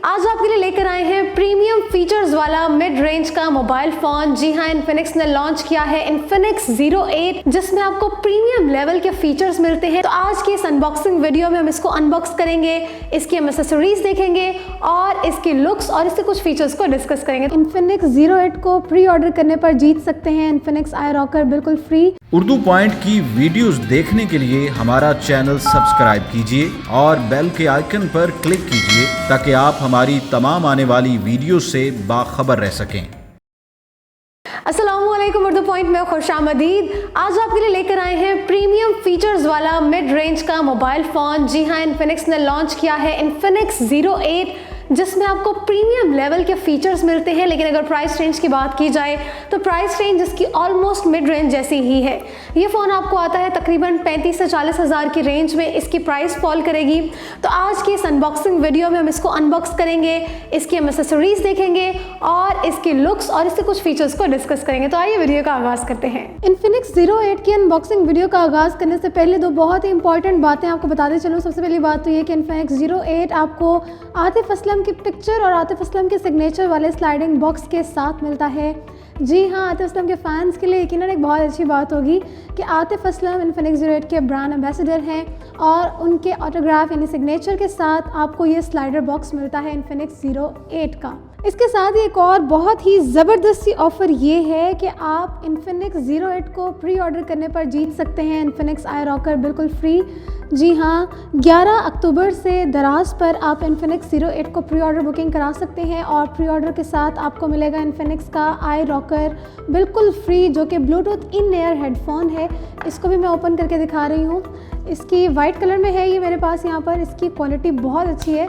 आज आपके लिए लेकर आए हैं प्रीमियम फीचर्स वाला मिड रेंज का मोबाइल फोन। जी हाँ, इन्फिनिक्स ने लॉन्च किया है इन्फिनिक्स 08 जिसमें आपको प्रीमियम लेवल के फीचर्स मिलते हैं। तो आज की इस अनबॉक्सिंग वीडियो में हम इसको अनबॉक्स करेंगे, इसकी हम एक्सेसरीज देखेंगे और इसकी लुक्स और इसके कुछ फीचर्स को डिस्कस करेंगे। इन्फिनिक्स 08 को प्री ऑर्डर करने पर जीत सकते हैं इन्फिनिक्स आई रॉकर बिल्कुल फ्री। उर्दू पॉइंट की वीडियोस देखने के लिए हमारा चैनल सब्सक्राइब कीजिए और बेल के आइकन पर क्लिक कीजिए ताकि आप हमारी तमाम आने वाली वीडियो से बाखबर रह सकें। अस्सलामुअलैकुम उर्दू पॉइंट में खुशामदीद। आज आपके लिए लेकर आए हैं प्रीमियम फीचर्स वाला मिड रेंज का मोबाइल फोन। जी हाँ, इन्फिनिक्स ने लॉन्च किया है इन्फिनिक्स 08 जिसमें आपको प्रीमियम लेवल के फीचर्स मिलते हैं। लेकिन अगर प्राइस रेंज की बात की जाए तो प्राइस रेंज इसकी ऑलमोस्ट मिड रेंज जैसी ही है। ये फ़ोन आपको आता है तकरीबन 35 से 40 हज़ार की रेंज में इसकी प्राइस फॉल करेगी। तो आज की इस अनबॉक्सिंग वीडियो में हम इसको अनबॉक्स करेंगे, इसकी हम एक्सेसरीज देखेंगे और इसकी लुक्स और इसके कुछ फीचर्स को डिस्कस करेंगे। तो आइए वीडियो का आगाज़ करते हैं। इन्फिनिक्स 08 की अनबॉक्सिंग वीडियो का आगाज़ करने से पहले दो बहुत ही इंपॉर्टेंट बातें आपको बताते चलूँ। सबसे पहली बात तो ये कि इन्फिनिक्स 08 आपको आतिफ असलम की पिक्चर और आतिफ असलम के सिग्नेचर वाले स्लाइडिंग बॉक्स के साथ मिलता है। जी हाँ, आतिफ असलम के फैंस के लिए यकीनन एक बहुत अच्छी बात होगी कि आतिफ असलम इन्फिनिक्स 08 के ब्रांड एम्बेसडर हैं और उनके ऑटोग्राफ यानी सिग्नेचर के साथ आपको ये स्लाइडर बॉक्स मिलता है इन्फिनिक्स 08 का। इसके साथ ही एक और बहुत ही ज़बरदस्ती ऑफ़र ये है कि आप इन्फिनिक्स 08 को प्री ऑर्डर करने पर जीत सकते हैं इन्फिनिक्स आई रॉकर बिल्कुल फ्री। जी हाँ, 11 अक्टूबर से दराज पर आप इन्फिनिक्स 08 को प्री ऑर्डर बुकिंग करा सकते हैं और प्री ऑर्डर के साथ आपको मिलेगा इन्फिनिक्स का आई रॉकर बिल्कुल फ्री, जो कि ब्लूटूथ इन एयर हेडफोन है। इसको भी मैं ओपन करके दिखा रही हूँ। इसकी वाइट कलर में है ये मेरे पास यहाँ पर। इसकी क्वालिटी बहुत अच्छी है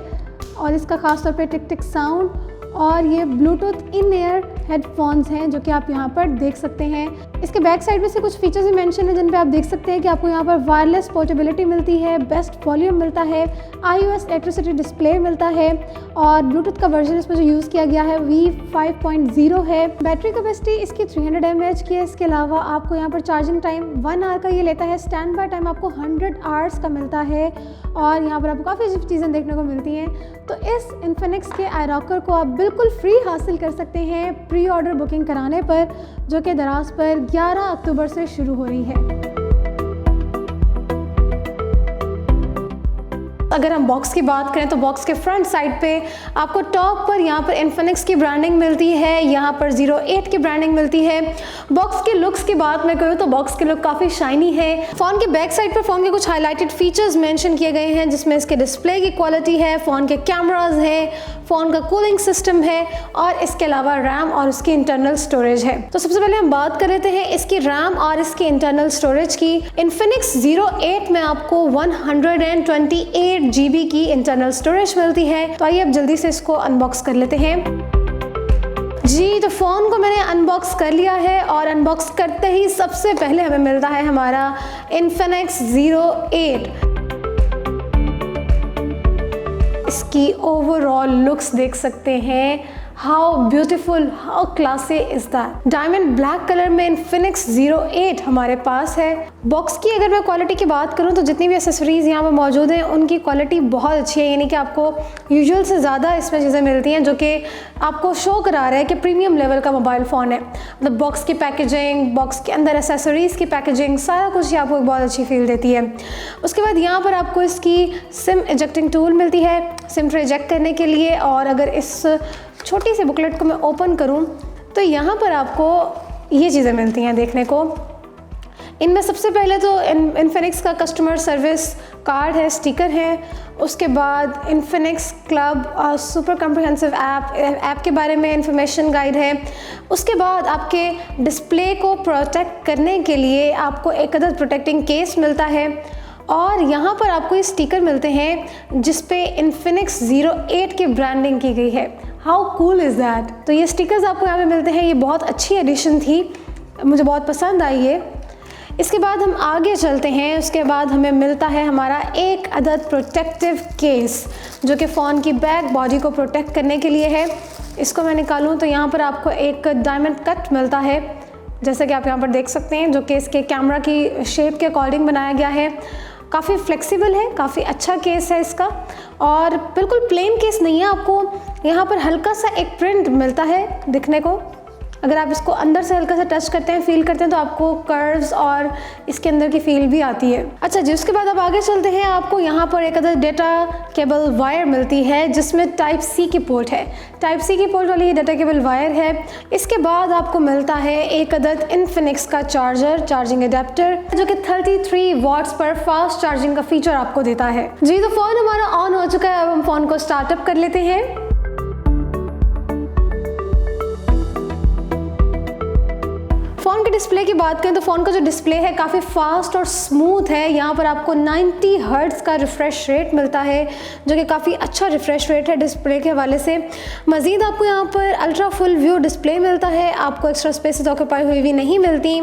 और इसका ख़ास तौर पे टिक टिक साउंड और ये ब्लूटूथ इन एयर हेडफोन्स हैं जो कि आप यहाँ पर देख सकते हैं। इसके बैक साइड में से कुछ फीचर्स भी मेंशन है जिन पे आप देख सकते हैं कि आपको यहाँ पर वायरलेस पोर्टेबिलिटी मिलती है, बेस्ट वॉल्यूम मिलता है, iOS इलेक्ट्रिसिटी डिस्प्ले मिलता है और ब्लूटूथ का वर्जन इसमें जो यूज़ किया गया है V5.0 है। बैटरी कैपेसिटी इसकी 300 mAh की है। इसके अलावा आपको यहाँ पर चार्जिंग टाइम 1 आवर का ये लेता है। स्टैंड बाय टाइम आपको 100 आवर्स का मिलता है और यहाँ पर आपको काफ़ी चीज़ें देखने को मिलती हैं। तो इस इन्फिनिक्स के आई रॉकर को आप बिल्कुल फ्री हासिल कर सकते हैं प्री ऑर्डर बुकिंग कराने पर, जो कि दराज पर 11 अक्टूबर से शुरू हो रही है। अगर हम बॉक्स की बात करें तो बॉक्स के फ्रंट साइड पे आपको टॉप पर यहाँ पर इन्फिनिक्स की ब्रांडिंग मिलती है, यहाँ पर 08 की ब्रांडिंग मिलती है। बॉक्स के लुक्स की बात मैं करूँ तो बॉक्स के लुक काफ़ी शाइनी है। फ़ोन के बैक साइड पर फ़ोन के कुछ हाईलाइटेड फीचर्स मेंशन किए गए हैं जिसमें इसके डिस्प्ले की क्वालिटी है, फ़ोन के कैमराज हैं, फ़ोन का कूलिंग सिस्टम है और इसके अलावा रैम और उसकी इंटरनल स्टोरेज है। तो सबसे पहले हम बात कर लेते हैं इसकी रैम और इसकी इंटरनल स्टोरेज की। इन्फिनिक्स 08 में आपको 128 GB की इंटरनल स्टोरेज मिलती है। तो आइए अब जल्दी से इसको अनबॉक्स कर लेते हैं। जी, तो फ़ोन को मैंने अनबॉक्स कर लिया है और अनबॉक्स करते ही सबसे पहले हमें मिलता है हमारा इन्फिनिक्स 08। इसकी ओवरऑल लुक्स देख सकते हैं। How beautiful, how classy is that. Diamond black colour में इन्फिनिक्स 08 हमारे पास है। बॉक्स की अगर मैं क्वालिटी की बात करूं तो जितनी भी एक्सेसरीज यहाँ पर मौजूद हैं उनकी क्वालिटी बहुत अच्छी है, यानी कि आपको यूजुअल से ज़्यादा इसमें चीज़ें मिलती हैं जो कि आपको शो करा रहा है कि प्रीमियम लेवल का मोबाइल फ़ोन है। मतलब बॉक्स की पैकेजिंग, बॉक्स के अंदर एक्सेसरीज की पैकेजिंग, सारा कुछ ही आपको एक बहुत अच्छी फील देती है। उसके बाद यहाँ पर आपको इसकी सिम इजेक्टिंग टूल मिलती है सिम इजेक्ट करने के लिए। और अगर इस छोटी सी बुकलेट को मैं ओपन करूं तो यहाँ पर आपको ये चीज़ें मिलती हैं देखने को। इनमें सबसे पहले तो इन्फिनिक्स का कस्टमर सर्विस कार्ड है, स्टिकर है। उसके बाद Infinix club super comprehensive app के बारे में इंफॉर्मेशन गाइड है। उसके बाद आपके डिस्प्ले को प्रोटेक्ट करने के लिए आपको एक अदद प्रोटेक्टिंग केस मिलता है और यहाँ पर आपको ये स्टिकर मिलते हैं जिस पे इन्फिनिक्स 08 की ब्रांडिंग की गई है। How cool is that. तो ये स्टिकर्स आपको यहाँ पे मिलते हैं। ये बहुत अच्छी एडिशन थी, मुझे बहुत पसंद आई है। इसके बाद हम आगे चलते हैं। उसके बाद हमें मिलता है हमारा एक अदद प्रोटेक्टिव केस जो कि फ़ोन की बैक बॉडी को प्रोटेक्ट करने के लिए है। इसको मैं निकालूँ तो यहाँ पर आपको एक डायमंड कट मिलता है जैसा कि आप यहाँ पर देख सकते हैं, जो कि इसके कैमरा की शेप के अकॉर्डिंग बनाया गया है। काफ़ी फ्लेक्सिबल है, काफ़ी अच्छा केस है इसका और बिल्कुल प्लेन केस नहीं है। आपको यहाँ पर हल्का सा एक प्रिंट मिलता है दिखने को। अगर आप इसको अंदर से हल्का सा टच करते हैं, फील करते हैं, तो आपको कर्व्स और इसके अंदर की फील भी आती है। अच्छा जी, उसके बाद अब आगे चलते हैं। आपको यहाँ पर एक अदर डेटा केबल वायर मिलती है जिसमें टाइप सी की पोर्ट है। टाइप सी की पोर्ट वाली ये डेटा केबल वायर है। इसके बाद आपको मिलता है एक अदद इन्फिनिक्स का चार्जिंग अडेप्टर जो कि 33 वॉट्स पर फास्ट चार्जिंग का फीचर आपको देता है। जी, तो फ़ोन हमारा ऑन हो चुका है। अब हम फ़ोन को स्टार्टअप कर लेते हैं। फ़ोन के डिस्प्ले की बात करें तो फ़ोन का जो डिस्प्ले है काफ़ी फास्ट और स्मूथ है। यहाँ पर आपको 90 हर्ट्ज़ का रिफ़्रेश रेट मिलता है जो कि काफ़ी अच्छा रिफ़्रेश रेट है डिस्प्ले के हवाले से। मज़ीद आपको यहाँ पर अल्ट्रा फुल व्यू डिस्प्ले मिलता है। आपको एक्स्ट्रा स्पेसेस ऑक्यूपाई हुई भी नहीं मिलती।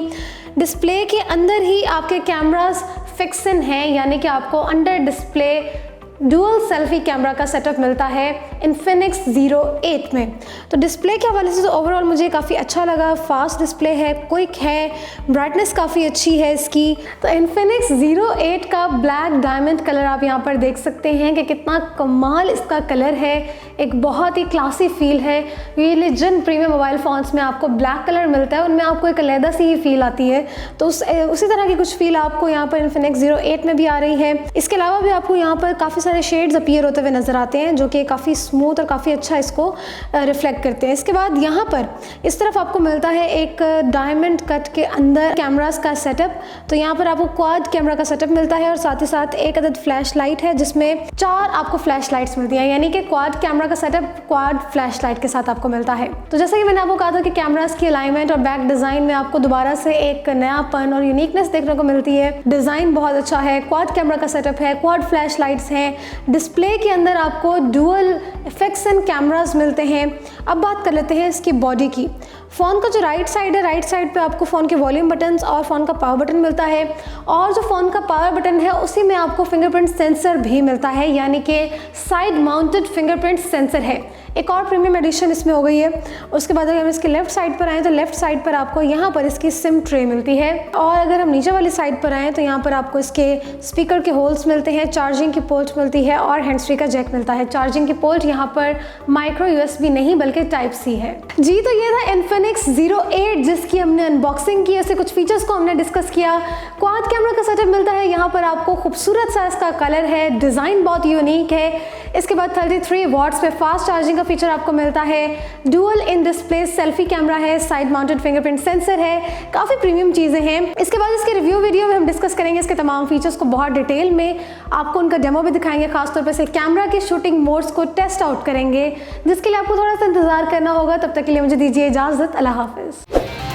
डिस्प्ले के अंदर ही आपके कैमरास फिक्स इन हैं, यानी कि आपको under display dual selfie camera का सेटअप मिलता है इन्फिनिक्स 08 में। तो डिस्प्ले के हवाले से तो ओवरऑल मुझे काफ़ी अच्छा लगा। फास्ट डिस्प्ले है, क्विक है, ब्राइटनेस काफ़ी अच्छी है इसकी। तो इन्फिनिक्स 08 का ब्लैक डायमंड कलर आप यहाँ पर देख सकते हैं कि कितना कमाल इसका कलर है। एक बहुत ही क्लासी फील है। ये जिन प्रीमियम मोबाइल फ़ोन्स में आपको ब्लैक कलर मिलता है उनमें आपको एक अलग सी ही फील आती है, तो उसी तरह की कुछ फील आपको यहाँ पर इन्फिनिक्स 08 में भी आ रही है। इसके अलावा भी आपको यहाँ पर काफ़ी सारे शेड्स अपीयर होते हुए नज़र आते हैं जो कि काफ़ी स्मूथ और काफ़ी अच्छा इसको रिफ्लेक्ट करते हैं। इसके बाद यहाँ पर इस तरफ आपको मिलता है एक डायमंड कट के अंदर कैमरास का सेटअप। तो यहाँ पर आपको क्वाड कैमरा का सेटअप मिलता है और साथ ही साथ एक अदद फ्लैश लाइट है जिसमें 4 आपको फ्लैश लाइट्स मिलती हैं, यानी कि क्वाड कैमरा का सेटअप क्वाड फ्लैश लाइट के साथ आपको मिलता है। तो जैसा कि मैंने आपको कहा था कि कैमरास की अलाइनमेंट और बैक डिज़ाइन में आपको दोबारा से एक नयापन और यूनिकनेस देखने को मिलती है। डिज़ाइन बहुत अच्छा है, क्वाड कैमरा का सेटअप है, क्वाड फ्लैश लाइट्स हैं। डिस्प्ले के अंदर आपको डुअल इफेक्ट्स एंड कैमरास मिलते हैं। अब बात कर लेते हैं इसकी बॉडी की। फ़ोन का जो राइट साइड है, राइट साइड पे आपको फ़ोन के वॉल्यूम बटन्स और फ़ोन का पावर बटन मिलता है, और जो फ़ोन का पावर बटन है उसी में आपको फिंगरप्रिंट सेंसर भी मिलता है, यानी कि साइड माउंटेड फिंगरप्रिंट सेंसर है। एक और प्रीमियम एडिशन इसमें हो गई है। उसके बाद अगर हम इसके लेफ्ट साइड पर आएँ तो लेफ्ट साइड पर आपको यहाँ पर इसकी सिम ट्रे मिलती है, और अगर हम नीचे वाली साइड पर आएँ तो यहाँ पर आपको इसके स्पीकर के होल्स मिलते हैं, चार्जिंग की पोर्ट मिलती है और हैंड्स फ्री का जैक मिलता है। चार्जिंग की पोर्ट यहाँ पर माइक्रो USB नहीं बल्कि टाइप सी है। जी, तो ये था इन्फिनिक्स 08 जिसकी हमने अनबॉक्सिंग की, उसके कुछ फीचर्स को हमने डिस्कस किया। क्वाड कैमरा का सेटअप मिलता है, यहाँ पर आपको खूबसूरत सा इसका कलर है, डिज़ाइन बहुत यूनिक है। इसके बाद 33 वॉट्स पे फास्ट चार्जिंग का फीचर आपको मिलता है। Dual in display selfie camera है, साइड माउंटेड फिंगरप्रिंट सेंसर है, काफ़ी प्रीमियम चीज़ें हैं। इसके बाद इसके रिव्यू वीडियो में हम डिस्कस करेंगे इसके तमाम फीचर्स को बहुत डिटेल में, आपको उनका डेमो भी दिखाएंगे, खासतौर पर से कैमरा के शूटिंग मोड्स को टेस्ट आउट करेंगे, जिसके लिए आपको थोड़ा सा इंतजार करना होगा। तब तक के लिए मुझे दीजिए इजाज़त। अल्लाह हाफिज़।